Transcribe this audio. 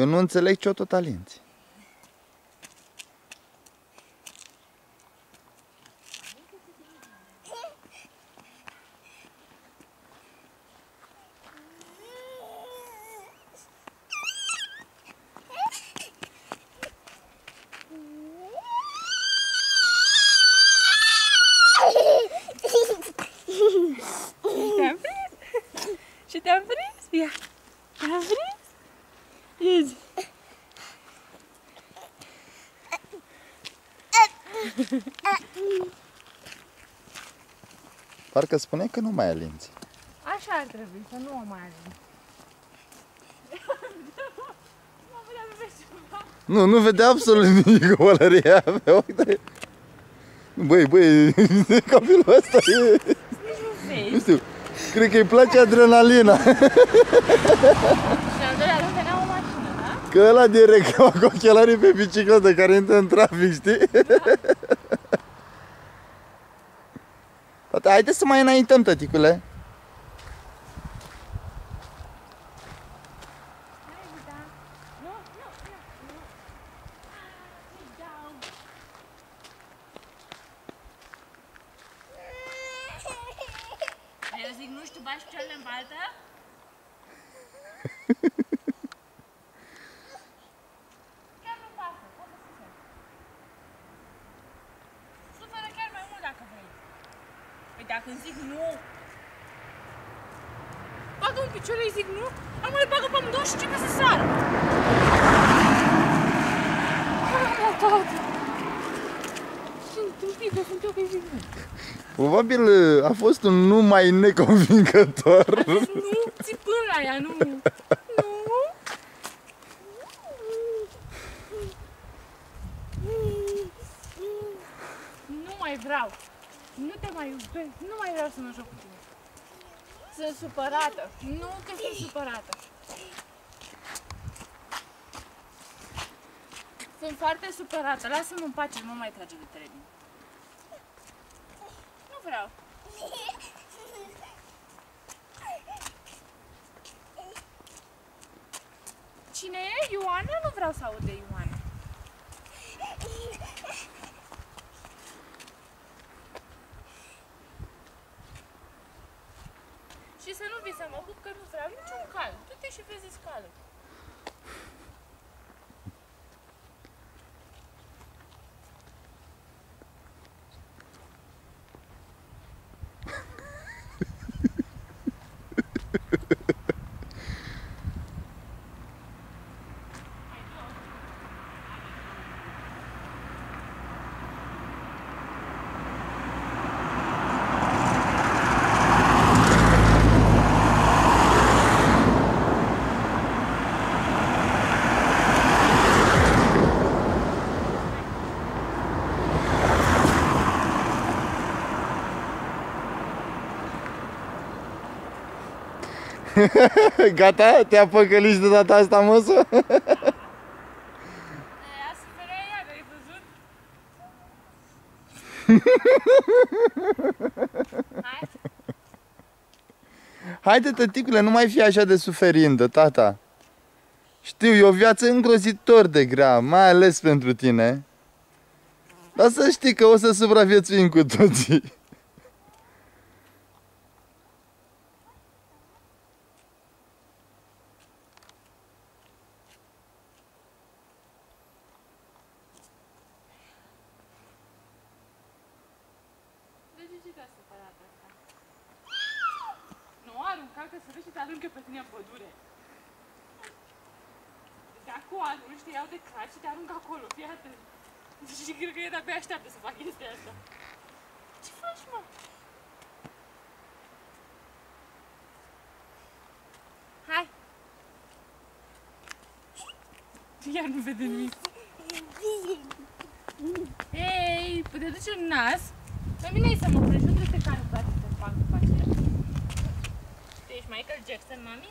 Eu nu înțeleg ce-o tot alinți. Și te-am prins? Ia! Te-am prins? Iezi! Parcă spune că nu mai alinți. Așa ar trebui, să nu o mai ajung. Nu vede absolut nimic copălăria. Uite. Băi, copilul ăsta e... Nu știu, cred că îi place adrenalina. Și al doilea rând venea o mașină, da? Că ăla de reclama cu ochelarii pe bicicletă care intră în trafic, știi? Da. Tata, haide să mai înaintăm, tăticule. Eu zic, nu știu, bași picioarele în baltă? Chiar nu pasă, poți să suferi. Suferă chiar mai mult dacă vrei. Păi dacă îmi zic nu, bagă un picior, îi zic nu, am mai bagă pe amândouă și începe să sară. Tată! Sunt un pic, sunt eu că îi zic nu. Probabil a fost un nu mai neconvingător. Nu, țipând la ea, nu. Nu mai vreau. Nu te mai iubesc. Nu mai vreau să mă joc cu tine. Sunt supărată. Nu că sunt supărată. Sunt foarte supărată. Lasă-mă în pace, nu mai trage de teren. Nu vreau. Cine e? Ioana? Nu vreau să aud de Ioana. Și să nu vii să mă pup că nu vreau niciun cal. Du-te și vezi scală. Gata? Te-a păcălit de data asta, măsă? Ea suferea iar, ai văzut? Hai? Haide, tăticule, nu mai fi așa de suferindă, tata. Știu, e o viață îngrozitor de grea, mai ales pentru tine. Dar să știi că o să supraviețuim cu toții. Nu, arunca că să vezi și te aruncă pe tine în pădure. De acolo arunci, te iau de craci și te arunc acolo, fii atent. Și cred că e de-abia așteaptă să fac chestia asta. Ce faci, mă? Hai! Iar nu vede nimic. Hei, te duci în nas? Pe mine să mă oprești, nu trebuie să te cari în brațe să fac după aceea. Tu ești Michael Jackson, mami?